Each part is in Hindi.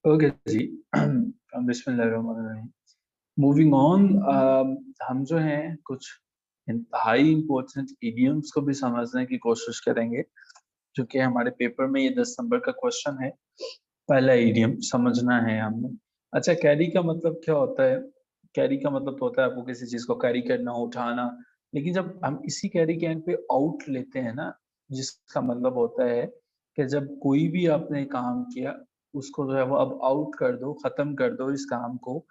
ओके जी। बिस्मिल्लाहिर्रहमानिर्रहीम। मूविंग ऑन, हम जो हैं कुछ इंतहाई इम्पोर्टेंट इडियम्स को भी समझने की कोशिश करेंगे, जो कि हमारे पेपर में ये 10 नंबर का क्वेश्चन है। पहला इडियम समझना है हमने। अच्छा, कैरी का मतलब क्या होता है? कैरी का मतलब तो होता है आपको किसी चीज को कैरी करना, उठाना। लेकिन जब हम इसी कैरी के एंड पे आउट लेते हैं ना, जिसका मतलब होता है कि जब कोई भी आपने काम किया, उसको जो है वो अब आउट कर दो, खत्म कर दो, इस काम को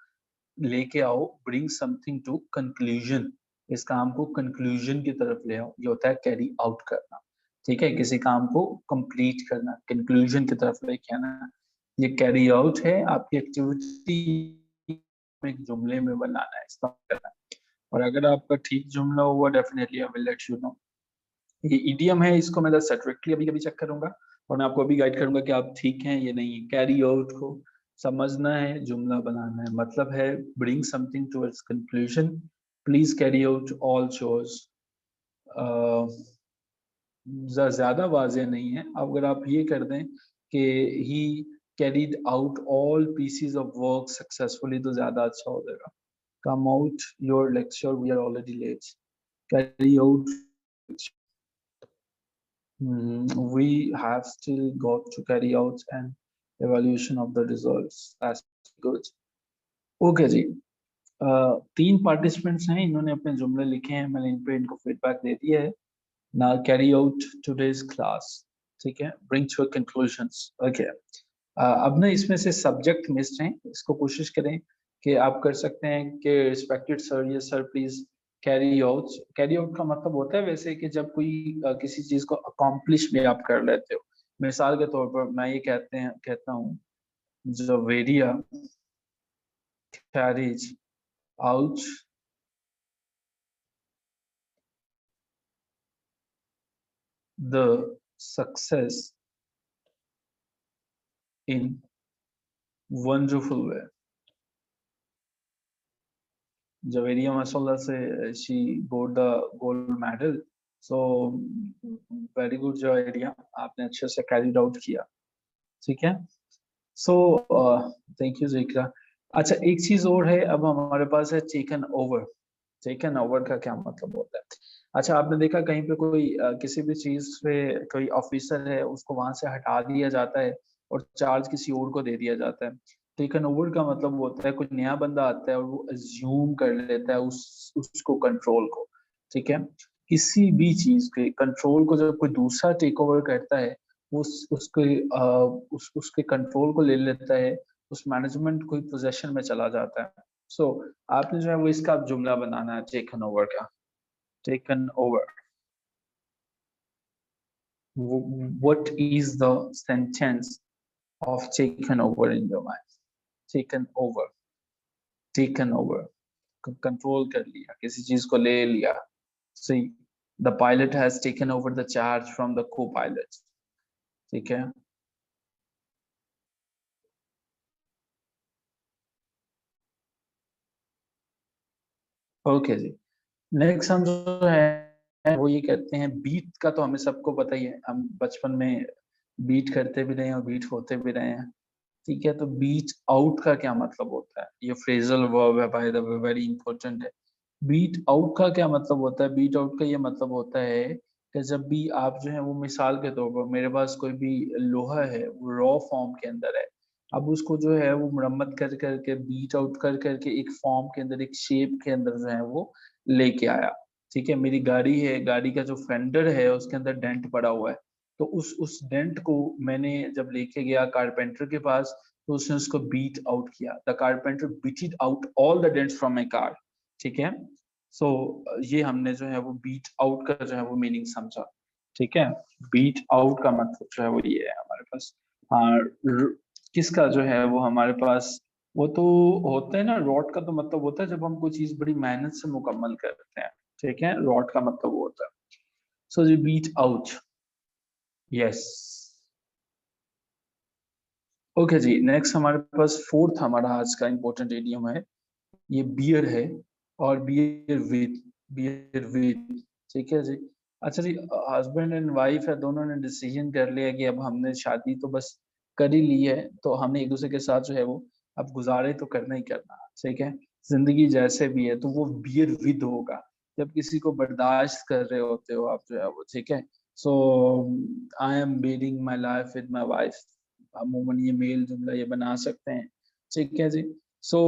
लेके आओ, ब्रिंग समथिंग टू कंक्लूजन। इस काम को कंक्लूजन की तरफ ले आओ, ये होता है कैरी आउट करना। ठीक है, किसी काम को कंप्लीट करना, कंक्लूजन की तरफ लेके आना, ये कैरी आउट है। आपकी एक्टिविटी एक जुमले में बनाना है, इस्तेमाल करना है। और अगर आपका ठीक जुमला हुआ, definitely I will let you know. ये इडियम है, इसको मैं स्ट्रिक्टली अभी कभी चेक करूंगा और मैं आपको अभी गाइड करूंगा कि आप ठीक हैं ये नहीं। कैरी आउट को समझना है, जुमला बनाना है। मतलब है bring something to its conclusion, please carry out all chores. ज्यादा वाजे नहीं है, अगर आप ये कर दें कि he carried out all pieces of work successfully, तो ज्यादा अच्छा हो जाएगा। Come out your lecture, we are already late. Carry out, we have still got to carry out an evaluation of the results. That's good. Okay जी। तीन पार्टिसिपेंट्स हैं, इन्होंने अपने जुमले लिखे हैं, मैंने इन पे इनको फीडबैक दे दिया है। Now carry out today's class. ठीक है, bring to a conclusions. Okay. अब ना इसमें से सब्जेक्ट मिस्ड हैं, इसको कोशिश करें कि आप कर सकते हैं कि respected sir, yes sir please carry out. Carry out का मतलब होता है वैसे कि जब कोई किसी चीज को अकॉम्प्लिश भी आप कर लेते हो। मिसाल के तौर पर मैं ये कहता हूँ, Javeria carries out the success in wonderful way. Javeria Mashallah say she got the gold medal. So very good Javeria, आपने अच्छे से carried out किया। ठीक है। So thank you Zikra. अच्छा, एक चीज और है, अब हमारे पास है taken over। taken over का क्या मतलब होता है? अच्छा, आपने देखा कहीं पे कोई किसी भी चीज पे कोई ऑफिसर है, उसको वहां से हटा दिया जाता है और चार्ज किसी और को दे दिया जाता है। टेकन ओवर का मतलब होता है कोई नया बंदा आता है और वो अज्यूम कर लेता है उसको, कंट्रोल को। ठीक है, किसी भी चीज के कंट्रोल को जब कोई दूसरा टेक ओवर करता है, उसके कंट्रोल को ले लेता है, उस मैनेजमेंट कोई पोजेशन में चला जाता है। सो आपने जो है वो इसका जुमला बनाना है टेकन ओवर का। Taken over, what is the sentence of taken over in your mind? taken over, taken over, control कर लिया, किसी चीज को ले लिया। See, the pilot has taken over the charge from the co-pilot. ठीक है। ओके जी। नेक्स्ट हम जो है वो ये कहते हैं, बीट का तो हमें सबको पता ही है, हम बचपन में बीट करते भी रहे हैं और बीट होते भी रहे हैं। ठीक है, तो बीट आउट का क्या मतलब होता है? ये फ्रेजल वर्ब है, by the way very important है। बीट आउट का क्या मतलब होता है? बीट आउट का ये मतलब होता है कि जब भी आप जो है वो, मिसाल के तौर पर मेरे पास कोई भी लोहा है, वो रॉ फॉर्म के अंदर है, अब उसको जो है वो मरम्मत कर करके, बीट आउट कर करके एक फॉर्म के अंदर, एक शेप के अंदर जो है वो लेके आया। ठीक है, मेरी गाड़ी है, गाड़ी का जो फेंडर है उसके अंदर डेंट पड़ा हुआ है, तो उस डेंट को मैंने जब लेके गया कारपेंटर के पास, तो उसने उसको बीट आउट किया। The carpenter beated out all the dents from my car. ठीक है। सो ये हमने जो है वो बीट आउट का जो है वो मीनिंग समझा। ठीक है, बीट आउट का मतलब जो है वो ये है हमारे पास। हाँ, किसका जो है वो हमारे पास, वो तो होता है ना, रॉट का तो मतलब होता है जब हम कोई चीज बड़ी मेहनत से मुकम्मल करते हैं। ठीक है, रॉट का मतलब वो होता है। सो जी, बीट आउट, यस। ओके जी, नेक्स्ट हमारे पास फोर्थ हमारा आज का इंपॉर्टेंट इडियम है, ये बियर है। और बियर विथ, ठीक है जी। अच्छा जी, हस्बैंड एंड वाइफ है, दोनों ने डिसीजन कर लिया कि अब हमने शादी तो बस कर ही ली है तो हमने एक दूसरे के साथ जो है वो अब गुजारे तो करना ही करना, ठीक है। जिंदगी जैसे भी है तो वो बियर विद होगा, जब किसी को बर्दाश्त कर रहे होते हो आप जो है वो, ठीक है। So I am bearing my life with my wife, अमूमन ये मेल जुमला ये बना सकते हैं, ठीक है जी। सो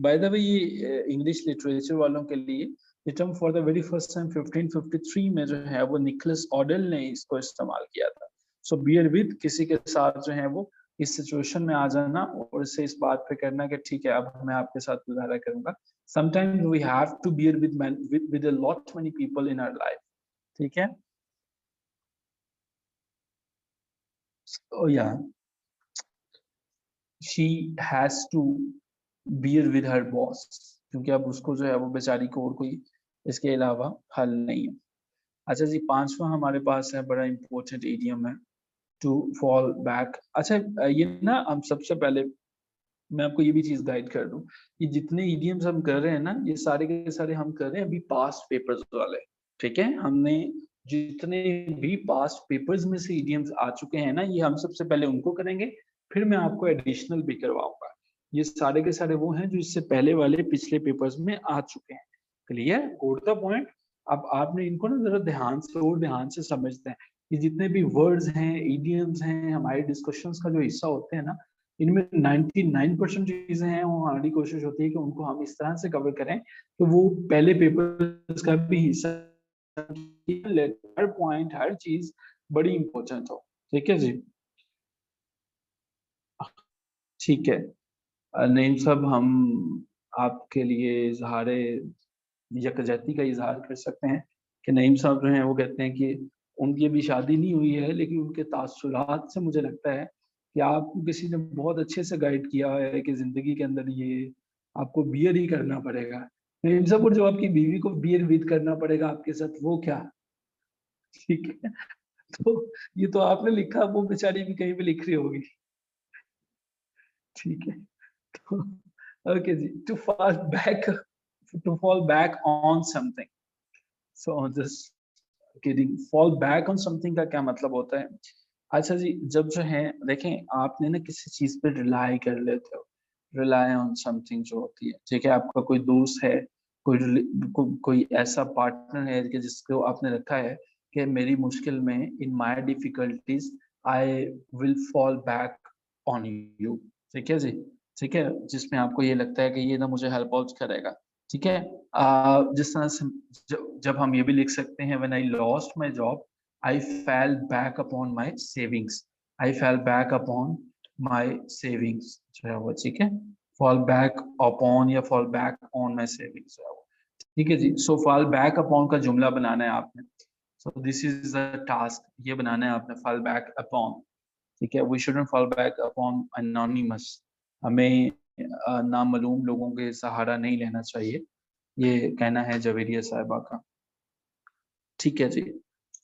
बाय द वे ये इंग्लिश लिटरेचर वालों के लिए ये term for the very first time 1553 में जो है वो निकोलस ऑडेल ने इसको इस्तेमाल किया था। सो बियर विद किसी के साथ जो है वो इस सिचुएशन में आ जाना और इससे इस बात पे करना कि ठीक है अब मैं आपके साथ गुजारा करूंगा। Sometimes we have to bear with a lot many people in our life, ठीक है। Oh yeah, she has to bear with her boss, क्योंकि अब उसको जो है वो बेचारी को और कोई इसके अलावा हल नहीं है। अच्छा जी, पांचवा हमारे पास है, बड़ा इंपॉर्टेंट इडियम है, टू फॉल बैक। अच्छा ये ना हम सबसे पहले मैं आपको ये भी चीज गाइड कर दूं कि जितने इडियम्स हम कर रहे हैं ना ये सारे के सारे हम कर रहे हैं अभी पास्ट पेपर्स वाले, ठीक है। हमने जितने भी पास्ट पेपर्स में से इडियम्स आ चुके हैं ना ये हम सबसे पहले उनको करेंगे, फिर मैं आपको एडिशनल भी करवाऊंगा। ये सारे के सारे वो हैं जो इससे पहले वाले पिछले पेपर्स में आ चुके हैं। Clear, goat the point. अब आपने इनको ना जरा ध्यान से और ध्यान से समझते हैं कि जितने भी वर्ड्स हैं इडियम्स हैं हमारे डिस्कशंस का जो हिस्सा होते हैं ना इनमें 99% चीजें हैं वो हमारी कोशिश होती है कि उनको हम इस तरह से कवर करें कि वो पहले पेपर का भी हिस्सा, हर पॉइंट हर चीज बड़ी इंपॉर्टेंट हो, ठीक है जी। ठीक है, नहीं सब हम आपके लिए इजहार यकजहती का इजहार कर सकते हैं कि नईम साहब जो हैं वो कहते हैं कि उनकी अभी शादी नहीं हुई है लेकिन उनके तासुरात से मुझे लगता है कि आपको किसी ने बहुत अच्छे से गाइड किया है कि जिंदगी के अंदर ये आपको बियर ही करना पड़ेगा। नईम साहब, और जो आपकी बीवी को बियर विद करना पड़ेगा आपके साथ वो क्या, ठीक है। तो ये तो आपने लिखा, वो बेचारी भी कहीं पे लिख रही होगी, ठीक है। तो ओके जी, to fall back on something, so just kidding, fall back on something का क्या मतलब होता है। अच्छा जी, जब जो है देखें आपने ना किसी चीज पे रिलाई कर लेते हो, रिलाई ऑन समथिंग जो होती है, ठीक है। आपका कोई दोस्त है, कोई ऐसा पार्टनर है कि जिसको आपने रखा है कि मेरी मुश्किल में, in my difficulties I will fall back on you, ठीक है जी, ठीक है। जिसमें आपको ये लगता है कि ये ना मुझे हेल्प आउट करेगा, ठीक है। जिस तरह से जब हम ये भी लिख सकते हैं when I lost my job I fell back upon my savings, I fell back upon my savings जो है वो, ठीक है। फॉल बैक अपॉन या fall back on my savings जो है वो, ठीक है जी। सो फॉल बैक अपॉन का जुमला बनाना है आपने, so this is the task, ये बनाना है आपने, फॉल बैक अपॉन, ठीक है। We shouldn't fall back upon anonymous, हमें नामालूम लोगों के सहारा नहीं लेना चाहिए, ये कहना है जवेरिया साहिबा का, ठीक है जी।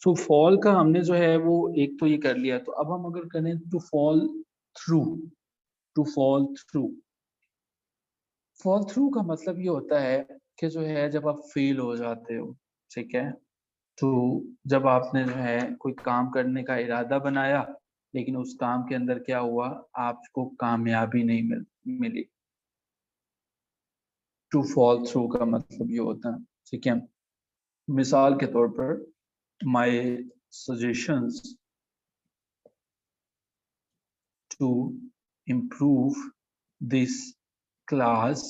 सो फॉल का हमने जो है वो एक तो ये कर लिया, तो अब हम अगर करें to fall through, to fall through, fall through का मतलब ये होता है कि जो है जब आप फेल हो जाते हो, ठीक है। तो जब आपने जो है कोई काम करने का इरादा बनाया लेकिन उस काम के अंदर क्या हुआ, आपको कामयाबी नहीं मिली, टू फॉल थ्रू का मतलब ये होता है, ठीक है। मिसाल के तौर पर my suggestions to improve this class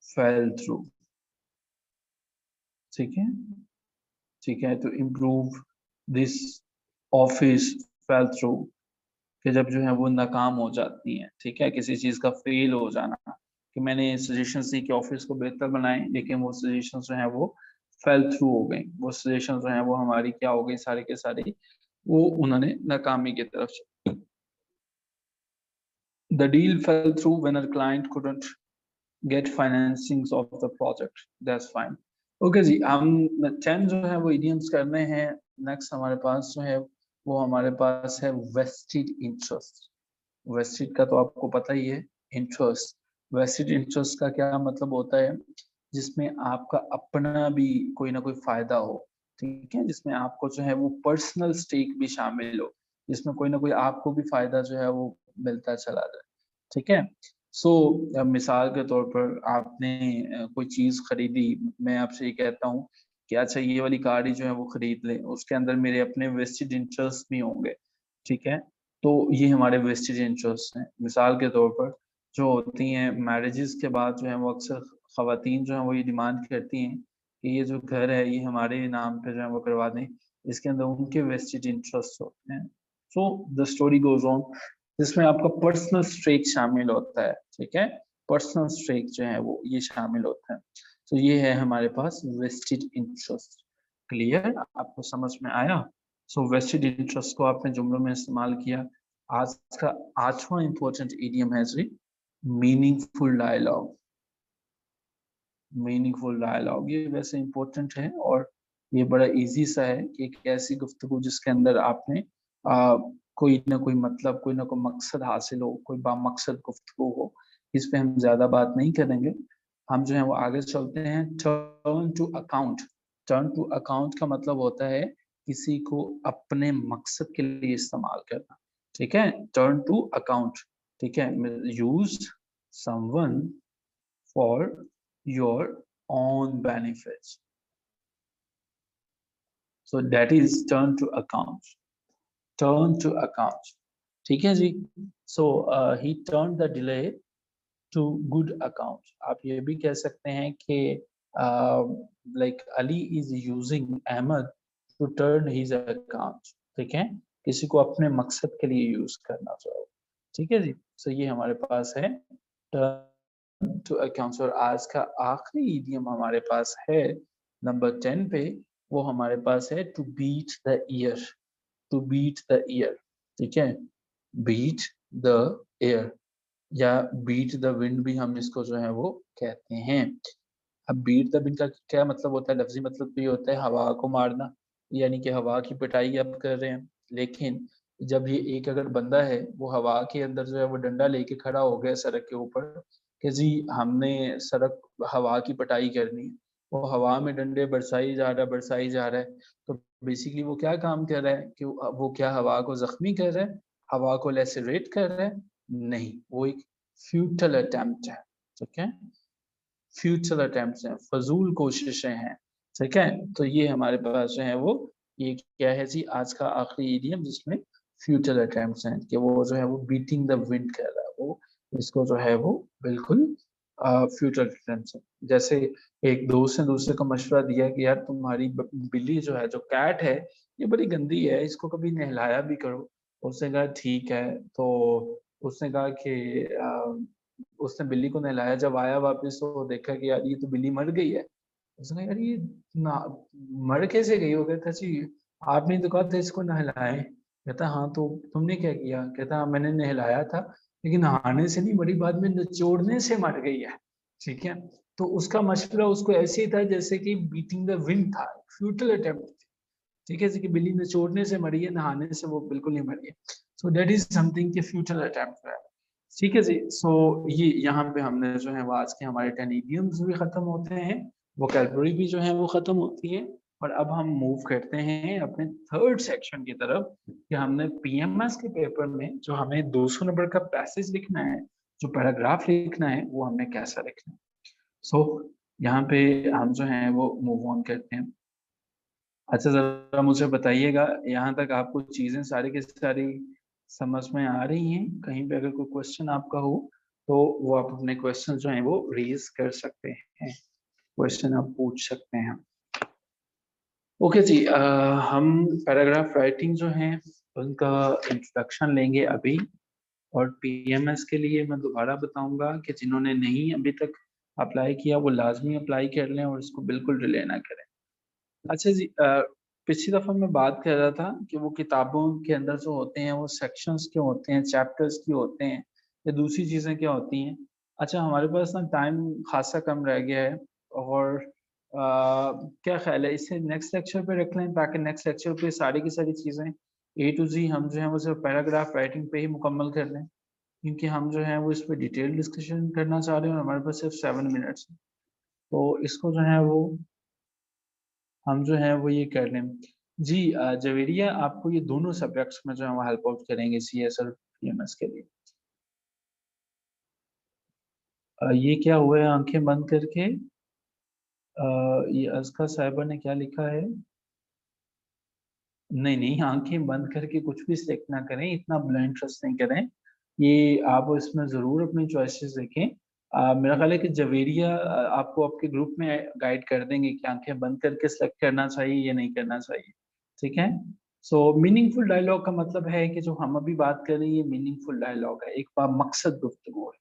fell through, ठीक है, ठीक है। तो improve this office fell through कि जब जो है वो नाकाम हो जाती है, ठीक है, किसी चीज का फेल हो जाना, कि मैंने सजेशन दी कि ऑफिस को बेहतर बनाएं लेकिन वो सजेशन जो है वो फेल थ्रू हो गई, वो सजेशन जो है वो हमारी क्या हो गई, सारे के सारे वो उन्होंने नाकामी की तरफ से, the deal fell through when our client couldn't get financings of the project, that's fine। Okay जी, हम 10 जो है वो इडियम्स करने हैं। नेक्स्ट हमारे पास जो है वो हमारे पास है वेस्टेड इंटरेस्ट। वेस्टेड का तो आपको पता ही है, इंटरेस्ट, वेस्टेड इंटरेस्ट का क्या मतलब होता है, जिसमें आपका अपना भी कोई ना कोई फायदा हो, ठीक है, जिसमें आपको जो है वो पर्सनल स्टेक भी शामिल हो, जिसमें कोई ना कोई आपको भी फायदा जो है वो मिलता चला जाए। ठीक है। सो मिसाल के तौर पर आपने कोई चीज खरीदी, मैं आपसे ये कहता हूँ कि अच्छा ये वाली कार ही जो है वो खरीद लें, उसके अंदर मेरे अपने वेस्टेड इंटरेस्ट भी होंगे। ठीक है। तो ये हमारे वेस्टेड इंटरेस्ट हैं। मिसाल के तौर पर जो होती हैं मैरिजेस के बाद जो है वो अक्सर खवातीन जो है वो ये डिमांड करती हैं कि ये जो घर है ये हमारे नाम पे जो है वो करवा दें, इसके अंदर उनके वेस्टेड इंटरेस्ट होते हैं। So the story goes on, जिसमें आपका पर्सनल स्ट्रेक शामिल होता है। ठीक है। पर्सनल स्ट्रेक जो है वो ये शामिल होता है। तो ये है हमारे पास वेस्टेड इंटरेस्ट। क्लियर, आपको समझ में आया? सो वेस्टेड इंटरेस्ट को आपने जुमलों में इस्तेमाल किया। आज का 8वां इंपॉर्टेंट इडियम है जी मीनिंगफुल डायलॉग। मीनिंगफुल डायलॉग ये वैसे इंपॉर्टेंट है और ये बड़ा इजी सा है कि एक ऐसी गुफ्तगू जिसके अंदर आपने कोई ना कोई मतलब, कोई ना कोई मकसद हासिल हो, कोई बामकसद गुफ्तगू हो। इस पे हम ज्यादा बात नहीं करेंगे। हम जो है वो आगे चलते हैं। Turn to account. Turn to account का मतलब होता है किसी को अपने मकसद के लिए इस्तेमाल करना। ठीक है। Turn to account. ठीक है। Use someone for your own benefits. So that is turn to account. Turn to account. ठीक है जी। So he turned the delay to good account. आप ये भी कह सकते हैं कि like Ali is using Ahmed to turn his account. ठीक है। किसी को अपने मकसद के लिए यूज करना चाहिए। ठीक है जी। So ये हमारे पास है turn to accounts। और आज का आखिरी इडियम हमारे पास है नंबर 10 पे, वो हमारे पास है to beat the year. To beat the year. ठीक है। बीट द एयर या बीट द विंड भी हम इसको जो है वो कहते हैं। अब बीट द विंड का क्या मतलब होता है? लफ्जी मतलब भी होता है हवा को मारना, यानी कि हवा की पिटाई आप कर रहे हैं। लेकिन जब ये एक अगर बंदा है वो हवा के अंदर जो है वो डंडा लेके खड़ा हो गया सड़क के ऊपर कि जी हमने सड़क हवा की पिटाई करनी है, वो हवा में डंडे बरसाई जा रहा है। तो बेसिकली वो क्या काम कर रहा है कि वो क्या हवा को जख्मी कर रहा है, हवा को लेसरेट कर रहा है? नहीं, वो एक फ्यूटल अटेम्प्ट है। ठीक है। फ्यूचर अटेम्प्ट्स हैं, फजूल कोशिशें हैं। ठीक है। तो ये हमारे पास जो है वो ये क्या है जी आज का आखिरी इडियम जिसमें फ्यूचर अटेम्प्ट्स हैं कि वो जो है वो बीटिंग द विंड कर रहा है, वो इसको जो है वो बिल्कुल फ्यूचर अटेम्प्ट्स है। जैसे एक दोस्त ने दूसरे को मशवरा दिया कि यार तुम्हारी बिल्ली जो है, जो कैट है, ये बड़ी गंदी है, इसको कभी नहलाया भी करो। उसने कहा ठीक है। तो उसने कहा कि उसने बिल्ली को नहलाया, जब आया वापस तो देखा कि यार ये तो बिल्ली मर गई है। उसने कहा यार ये ना मर कैसे गई? हो कहता जी आपने तो कहा था इसको नहलाएं। कहता हाँ तो तुमने क्या किया? कहता हाँ मैंने नहलाया था, लेकिन नहाने से नहीं मरी, बाद में निचोड़ने से मर गई है। ठीक है। तो उसका मशवरा उसको ऐसे ही था जैसे कि बीटिंग द विंड था, फ्यूटल अटेम्प्ट। ठीक है जी कि बिल्ली निचोड़ने से मरी है, नहाने से वो बिल्कुल नहीं मरी है। सो दैट इज समथिंग कि फ्यूचर अटेम्प्ट है। ठीक है जी। सो ये यहाँ पे हमने जो है वो आज के हमारे 10 इडियम्स भी खत्म होते हैं, वोकैबुलरी भी जो है वो खत्म होती है। और अब हम मूव करते हैं अपने थर्ड सेक्शन की तरफ कि हमने पीएमएस के पेपर में जो हमें 200 नंबर का पैसेज लिखना है, जो पैराग्राफ लिखना है, वो हमने कैसा लिखना है। सो यहाँ पे हम जो है वो मूव ऑन करते हैं। अच्छा ज़रा मुझे बताइएगा यहाँ तक आपको चीज़ें सारी की सारी समझ में आ रही हैं? कहीं पे अगर कोई क्वेश्चन आपका हो तो वो आप अपने क्वेश्चन जो हैं वो रेज़ कर सकते हैं। क्वेश्चन आप पूछ सकते हैं। ओके जी। हम पैराग्राफ राइटिंग जो है उनका इंट्रोडक्शन लेंगे अभी। और पीएमएस के लिए मैं दोबारा बताऊंगा कि जिन्होंने नहीं अभी तक अप्लाई किया वो लाजमी अप्लाई कर लें और इसको बिल्कुल डिले ना करें। अच्छा जी। पिछली दफ़ा मैं बात कर रहा था कि वो किताबों के अंदर जो होते हैं वो सेक्शंस क्यों होते हैं, चैप्टर्स क्यों होते हैं या दूसरी चीज़ें क्या होती हैं। अच्छा हमारे पास ना टाइम ख़ासा कम रह गया है और क्या ख़्याल है इसे नेक्स्ट लेक्चर पे रख लें ताकि नेक्स्ट लेक्चर पे सारी की सारी चीज़ें ए टू ज़ी हम जो है वो सिर्फ पैराग्राफ राइटिंग पे ही मुकम्मल कर लें, क्योंकि हम जो है वो इस पे डिटेल डिस्कशन करना चाह रहे हैं और हमारे पास सिर्फ 7 मिनट्स हैं। तो इसको जो है वो हम जो है वो ये कर लें। जी जवेरिया आपको ये दोनों सब्जेक्ट्स में जो है वो हेल्प आउट करेंगे सीएस और पीएमएस के लिए। ये क्या हुआ है आंखें बंद करके? ये अज़का साहिबा ने क्या लिखा है? नहीं, नहीं, आँखें बंद करके कुछ भी सिलेक्ट ना करें, इतना ब्लाइंड ट्रस्ट नहीं करें। ये आप इसमें ज़रूर अपनी चॉइसेस देखें। मेरा ख़्याल है कि जवेरिया आपको आपके ग्रुप में गाइड कर देंगे कि आँखें बंद करके सिलेक्ट करना चाहिए या नहीं करना चाहिए, ठीक है? सो मीनिंगफुल डायलॉग का मतलब है कि जो हम अभी बात कर रहे हैं, ये मीनिंगफुल डायलॉग है, एक बामकसद गुफ्तगू है,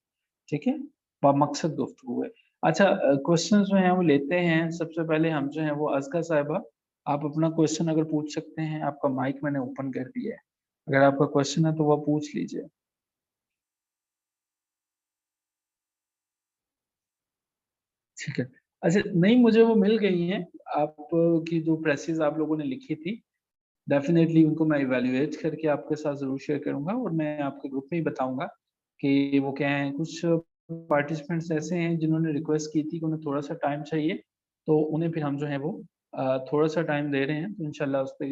ठीक है? बामकसद गुफ्तगू है। अच्छा क्वेश्चंस जो हैं वो लेते हैं, सबसे पहले हम जो हैं वो अज़का साहिबा आप अपना क्वेश्चन अगर पूछ सकते हैं, आपका माइक मैंने ओपन कर दिया है। अगर आपका क्वेश्चन है तो वो पूछ लीजिए। ठीक है। अच्छा नहीं मुझे वो मिल गई हैं, आपकी जो प्रेसेज़ आप लोगों ने लिखी थी, डेफ़िनेटली उनको मैं इवैल्यूएट करके आपके साथ ज़रूर शेयर करूँगा और मैं आपके ग्रुप में ही बताऊँगा कि वो क्या हैं। कुछ पार्टिसिपेंट्स ऐसे हैं जिन्होंने रिक्वेस्ट की थी कि उन्हें थोड़ा-सा टाइम चाहिए, तो उन्हें फिर हम जो है वो थोड़ा-सा टाइम दे रहे हैं, तो इंशाल्लाह उस पे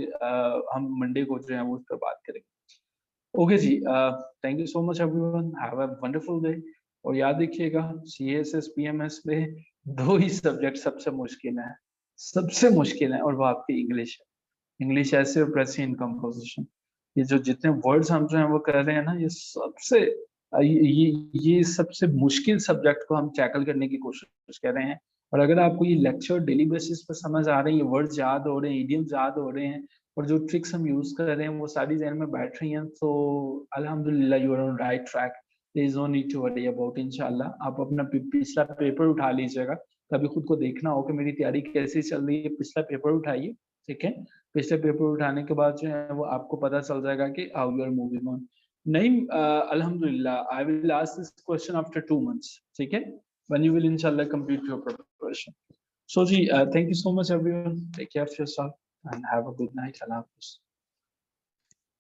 हम मंडे को जो है वो उस पे बात करेंगे। ओके जी thank you so much everyone have a wonderful day और याद रखिएगा सीएसएस पीएमएस में 2 ही सब्जेक्ट सबसे मुश्किल हैं, सबसे मुश्किल है और वो आपकी इंग्लिश है। इंग्लिश ऐसे और प्रेसिडेंट कंपोजिशन ये जो जितने वर्ड्स हम जो हैं वो कर रहे हैं ना ये सबसे ये सबसे मुश्किल सब्जेक्ट को हम टैकल करने की कोशिश कर रहे हैं और अगर आपको ये लेक्चर डेली बेसिस पे समझ आ रहे हैं, ये वर्ड्स याद हो रहे हैं, इडियम्स याद हो रहे हैं और जो ट्रिक्स हम यूज़ कर रहे हैं वो सारी ज़हन में बैठ रही हैं तो अल्हम्दुलिल्लाह you are on right track. There is no need to worry about इंशाल्लाह आप अपना पिछला पेपर उठा लीजिएगा, कभी खुद को देखना हो कि मेरी तैयारी कैसी चल रही है, पिछला पेपर उठाइए, ठीक है? पिछले पेपर उठाने के बाद जो है वो आपको पता चल जाएगा कि how you are moving on. नहीं अल्हम्दुलिल्लाह I will ask this question after 2 months ठीक है? व्हेन यू विल इंशाल्लाह कंप्लीट योर प्रिपरेशन। So जी thank you so much everyone take care of yourself and have a good night अल्लाह हाफ़िज़।